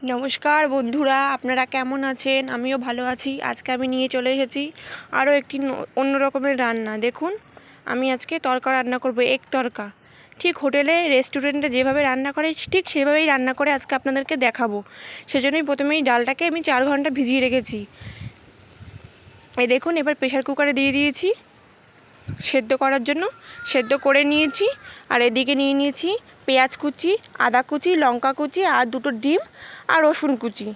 নমস্কার বন্ধুরা, আপনারা কেমন আছেন? আমিও ভালো আছি। আজকে আমি নিয়ে চলে এসেছি আরও একটি অন্য রকমের রান্না। দেখুন, আমি আজকে তড়কা রান্না করব, এগ তড়কা। ঠিক হোটেলে রেস্টুরেন্টে যেভাবে রান্না করে ঠিক সেভাবেই রান্না করে আজকে আপনাদেরকে দেখাবো। সেজন্যই প্রথমেই ডালটাকে আমি 4 ঘন্টা ভিজিয়ে রেখেছি। এই দেখুন, এবার প্রেসার কুকারে দিয়ে দিয়েছি সেদ্ধ করার জন্য। সেদ্ধ করে নিয়েছি। আর এদিকে নিয়ে নিয়েছি পেঁয়াজ কুচি, আদা কুচি, লঙ্কা কুচি, আর 2টো ডিম আর রসুন কুচি।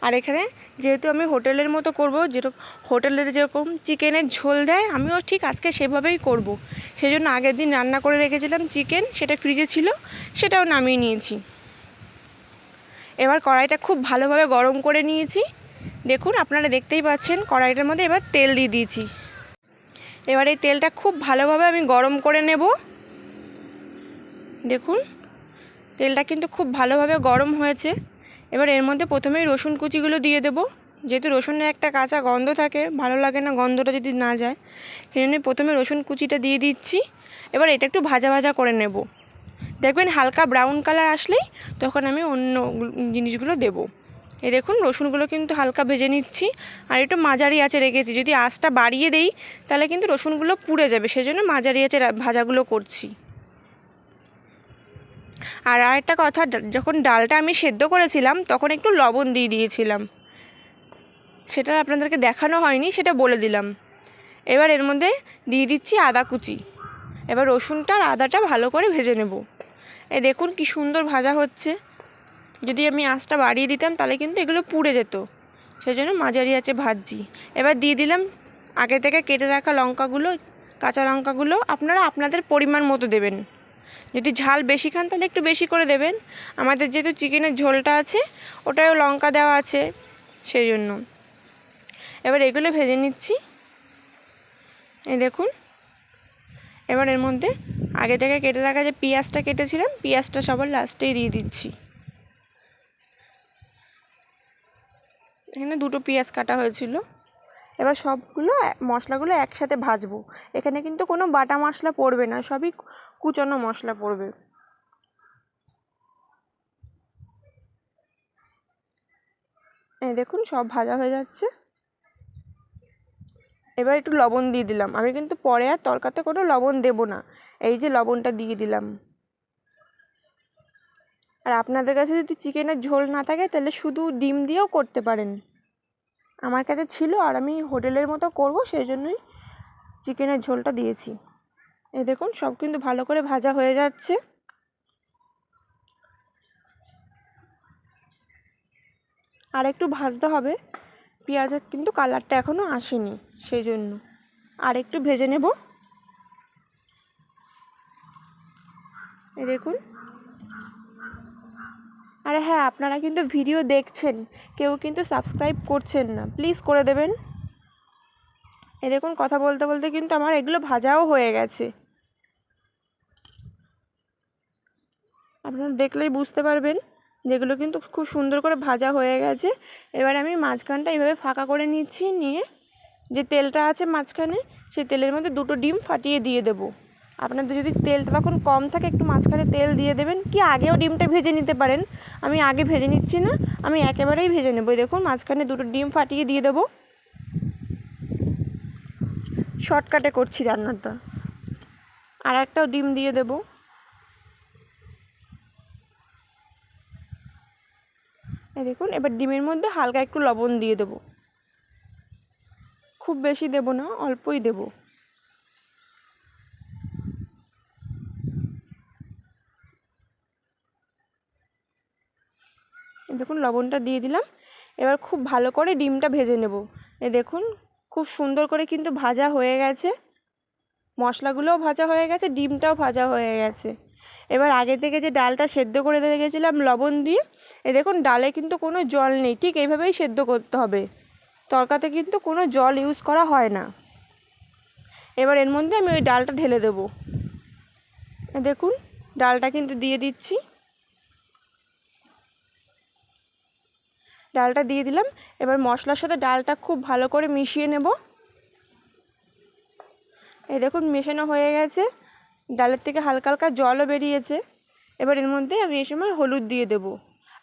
আর এখানে যেহেতু আমি হোটেলের মতো করব, যেরকম হোটেলের যেরকম চিকেনের ঝোল দেয়, আমিও ঠিক আজকে সেভাবেই করব। সেজন্য আগের দিন রান্না করে রেখেছিলাম চিকেন, সেটা ফ্রিজে ছিল, সেটাও নামিয়ে নিয়েছি। এবার কড়াইটা খুব ভালোভাবে গরম করে নিয়েছি। দেখুন, আপনারা দেখতেই পাচ্ছেন কড়াইটার মধ্যে এবার তেল দিয়ে দিয়েছি। এবার এই তেলটা খুব ভালোভাবে আমি গরম করে নেব। দেখুন, তেলটা কিন্তু খুব ভালোভাবে গরম হয়েছে। এবার এর মধ্যে প্রথমেই রসুন কুচিগুলো দিয়ে দেবো। যেহেতু রসুনের একটা কাঁচা গন্ধ থাকে, ভালো লাগে না গন্ধটা যদি না যায়, সেই জন্য প্রথমে রসুন কুচিটা দিয়ে দিচ্ছি। এবার এটা একটু ভাজা ভাজা করে নেব। দেখবেন হালকা ব্রাউন কালার আসলেই তখন আমি অন্য জিনিসগুলো দেবো। এই দেখুন, রসুনগুলো কিন্তু হালকা ভেজে নিচ্ছি। আর একটু মাঝারি আঁচে রেখেছি, যদি আঁচটা বাড়িয়ে দেই তাহলে কিন্তু রসুনগুলো পুড়ে যাবে, সেজন্য মাঝারি আঁচে ভাজাগুলো করছি। আর আরেকটা কথা, যখন ডালটা আমি সেদ্ধ করেছিলাম তখন একটু লবণ দিয়ে দিয়েছিলাম, সেটা আপনাদেরকে দেখানো হয়নি, সেটা বলে দিলাম। এবার এর মধ্যে দিয়ে দিচ্ছি আদা কুচি। এবার রসুনটা আর আদাটা ভালো করে ভেজে নেব। এই দেখুন কি সুন্দর ভাজা হচ্ছে। যদি আমি আঁচটা বাড়িয়ে দিতাম তাহলে কিন্তু এগুলো পুড়ে যেত, সেই জন্য মাঝারি আঁচে ভাজছি। এবার দিয়ে দিলাম আগে থেকে কেটে রাখা লঙ্কাগুলো, কাঁচা লঙ্কাগুলো। আপনারা আপনাদের পরিমাণ মতো দেবেন। যদি ঝাল বেশি খান তাহলে একটু বেশি করে দেবেন। আমাদের যেহেতু চিকেনের ঝোলটা আছে, ওটাও লঙ্কা দেওয়া আছে, সেই জন্য। এবার এগুলো ভেজে নিচ্ছি। এই দেখুন, এবার এর মধ্যে আগে থেকে কেটে রাখা যে পেঁয়াজটা কেটেছিলাম, পেঁয়াজটা সবার লাস্টেই দিয়ে দিচ্ছি। এখানে 2টো পেঁয়াজ কাটা হয়েছিল। এবার সবগুলো মশলাগুলো একসাথে ভাজবো। এখানে কিন্তু কোনো বাটা মশলা পড়বে না, সবই কুচানো মশলা পড়বে। এই দেখুন, সব ভাজা হয়ে যাচ্ছে। এবার একটু লবণ দিয়ে দিলাম। আমি কিন্তু পরে আর তরকাতে কোনো লবণ দেব না, এই যে লবণটা দিয়ে দিলাম। আর আপনাদের কাছে যদি চিকেনের ঝোল না থাকে তাহলে শুধু ডিম দিয়েও করতে পারেন। আমার কাছে ছিল, আর আমি হোটেলের মতো করব, সেই জন্যই চিকেনের ঝোলটা দিয়েছি। এই দেখুন, সব কিন্তু ভালো করে ভাজা হয়ে যাচ্ছে। আর একটু ভাজতে হবে, পেঁয়াজের কিন্তু কালারটা এখনও আসেনি, সেই জন্য আর একটু ভেজে নেব। এই দেখুন। আরে হ্যাঁ, আপনারা কিন্তু ভিডিও দেখছেন, কেউ কিন্তু সাবস্ক্রাইব করছেন না, প্লিজ করে দেবেন। এই দেখুন, কথা বলতে বলতে কিন্তু আমার এগুলো ভাজাও হয়ে গেছে। আপনারা দেখলেই বুঝতে পারবেন যেগুলো কিন্তু খুব সুন্দর করে ভাজা হয়ে গেছে। এবার আমি মাঝখানটা এইভাবে ফাঁকা করে নিচ্ছি, নিয়ে যে তেলটা আছে মাঝখানে, সেই তেলের মধ্যে 2টো ডিম ফাটিয়ে দিয়ে দেবো। আপনাদের যদি তেলটা তখন কম থাকে একটু মাঝখানে তেল দিয়ে দেবেন, কি আগেও ডিমটা ভেজে নিতে পারেন। আমি আগে ভেজে নিচ্ছি না, আমি একেবারেই ভেজে নেবো। দেখুন, মাঝখানে 2টো ডিম ফাটিয়ে দিয়ে দেবো। শর্টকাটে করছি রান্নাটা। আর একটাও ডিম দিয়ে দেবো। এই দেখুন, এবার ডিমের মধ্যে হালকা একটু লবণ দিয়ে দেবো। খুব বেশি দেব না, অল্পই দেব। দেখুন, লবণটা দিয়ে দিলাম। এবার খুব ভালো করে ডিমটা ভেজে নেব। এই দেখুন, খুব সুন্দর করে কিন্তু ভাজা হয়ে গেছে, মশলাগুলোও ভাজা হয়ে গেছে, ডিমটাও ভাজা হয়ে গেছে। এবার আগে থেকে যে ডালটা সেদ্ধ করে রেখেছিলাম লবণ দিয়ে, এই দেখুন ডালে কিন্তু কোনো জল নেই, ঠিক এইভাবেই সেদ্ধ করতে হবে। তরকাতে কিন্তু কোনো জল ইউজ করা হয় না। এবার এর মধ্যে আমি ওই ডালটা ঢেলে দেবো। দেখুন, ডালটা কিন্তু দিয়ে দিচ্ছি। ডালটা দিয়ে দিলাম। এবার মশলার সাথে ডালটা খুব ভালো করে মিশিয়ে নেব। এই দেখুন, মেশানো হয়ে গেছে, ডালের থেকে হালকা হালকা জলও বেরিয়েছে। এবার এর মধ্যে আমি এই সময় হলুদ দিয়ে দেবো।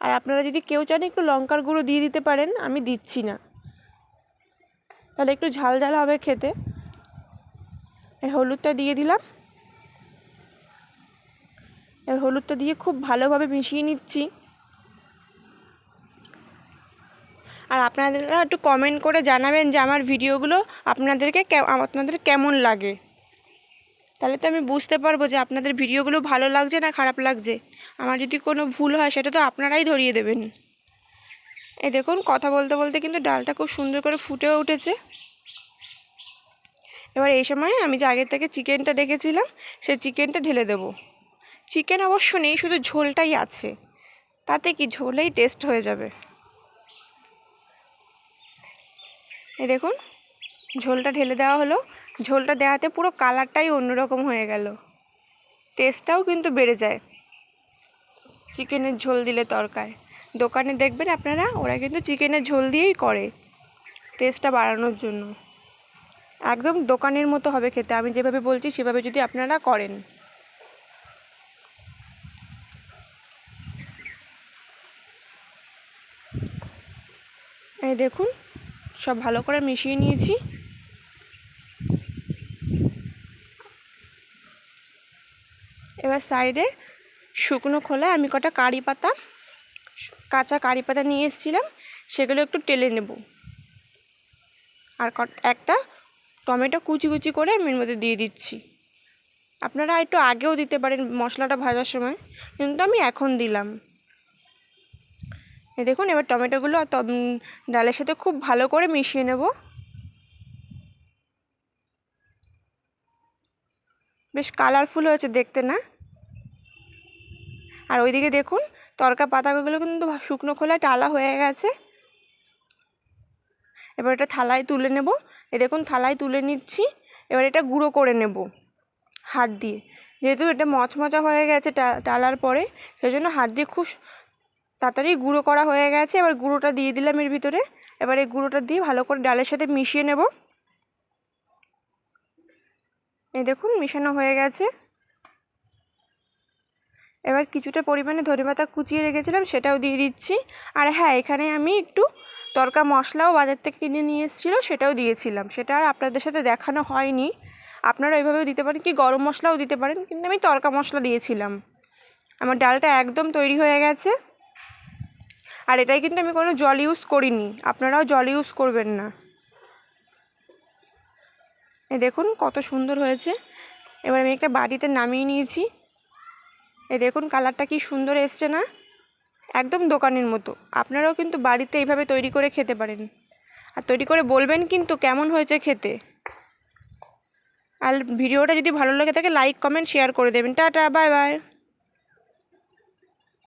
আর আপনারা যদি কেউ চান একটু লঙ্কার গুঁড়ো দিয়ে দিতে পারেন, আমি দিচ্ছি না, তাহলে একটু ঝাল ঝাল হবে খেতে। এই হলুদটা দিয়ে দিলাম। এবার হলুদটা দিয়ে খুব ভালোভাবে মিশিয়ে নিচ্ছি। আর আপনারা একটু কমেন্ট করে জানাবেন যে আমার ভিডিওগুলো আপনাদের কেমন লাগে, তাহলে তো আমি বুঝতে পারবো যে আপনাদের ভিডিওগুলো ভালো লাগছে না খারাপ লাগছে। আমার যদি কোনো ভুল হয় সেটা তো আপনারাই ধরিয়ে দেবেন। এই দেখুন, কথা বলতে বলতে কিন্তু ডালটা খুব সুন্দর করে ফুটেও উঠেছে। এবার এই সময় আমি যে আগে থেকে চিকেনটা রেখেছিলাম সেই চিকেনটা ঢেলে দেবো। চিকেন অবশ্য নেই, শুধু ঝোলটাই আছে, তাতে কি ঝোলেই টেস্ট হয়ে যাবে। এই দেখুন, ঝোলটা ঢেলে দেওয়া হলো। ঝোলটা দেওয়াতে পুরো কালারটাই অন্যরকম হয়ে গেল, টেস্টটাও কিন্তু বেড়ে যায় চিকেনের ঝোল দিলে তরকায়। দোকানে দেখবেন আপনারা, ওরা কিন্তু চিকেনের ঝোল দিয়েই করে টেস্টটা বাড়ানোর জন্য। একদম দোকানের মতো হবে খেতে, আমি যেভাবে বলছি সেভাবে যদি আপনারা করেন। এই দেখুন, সব ভালো করে মিশিয়ে নিয়েছি। এবার সাইডে শুকনো খোলায় আমি কটা কাঁচা কারি পাতা নিয়ে এসেছিলাম, সেগুলো একটু টেলে নেব। আর একটা টমেটো কুচি কুচি করে আমি এর মধ্যে দিয়ে দিচ্ছি। আপনারা একটু আগেও দিতে পারেন মশলাটা ভাজার সময়, কিন্তু আমি এখন দিলাম। এই দেখুন, এবার টমেটোগুলো ডালের সাথে খুব ভালো করে মিশিয়ে নেব। বেশ কালারফুল হয়েছে দেখতে না? আর ওইদিকে দেখুন, তরকা পাতাগুলো কিন্তু শুকনো খোলায় টালা হয়ে গেছে। এবার এটা থালায় তুলে নেব। এই দেখুন, থালায় তুলে নিচ্ছি। এবার এটা গুঁড়ো করে নেব হাত দিয়ে, যেহেতু এটা মচমচা হয়ে গেছে টালার পরে, সেই জন্য হাত দিয়ে খুব তাড়াতাড়ি গুঁড়ো করা হয়ে গেছে। এবার গুঁড়োটা দিয়ে দিলাম এর ভিতরে। এবার এই গুঁড়োটা দিয়ে ভালো করে ডালের সাথে মিশিয়ে নেব। এই দেখুন, মিশানো হয়ে গেছে। এবার কিছুটা পরিমাণে ধনেপাতা কুচিয়ে রেখেছিলাম, সেটাও দিয়ে দিচ্ছি। আর হ্যাঁ, এখানে আমি একটু তরকা মশলাও বাজার থেকে কিনে নিয়ে এসেছিলো, সেটাও দিয়েছিলাম। সেটা আর আপনাদের সাথে দেখানো হয়নি। আপনারা এইভাবেও দিতে পারেন, কি গরম মশলাও দিতে পারেন, কিন্তু আমি তরকা মশলা দিয়েছিলাম। আমার ডালটা একদম তৈরি হয়ে গেছে। আর এটাই কিন্তু আমি কোনো জল ইউজ করিনি, আপনারাও জল ইউজ করবেন না। এই দেখুন কত সুন্দর হয়েছে। এবার আমি একটা বাটিতে নামিয়ে নিয়েছি। এই দেখুন কালারটা কি সুন্দর এসছে না? একদম দোকানের মতো। আপনারাও কিন্তু বাড়িতে এইভাবে তৈরি করে খেতে পারেন, আর তৈরি করে বলবেন কিন্তু কেমন হয়েছে খেতে। আর ভিডিওটা যদি ভালো লাগে থাকে লাইক কমেন্ট শেয়ার করে দেবেন। Tata, bye bye.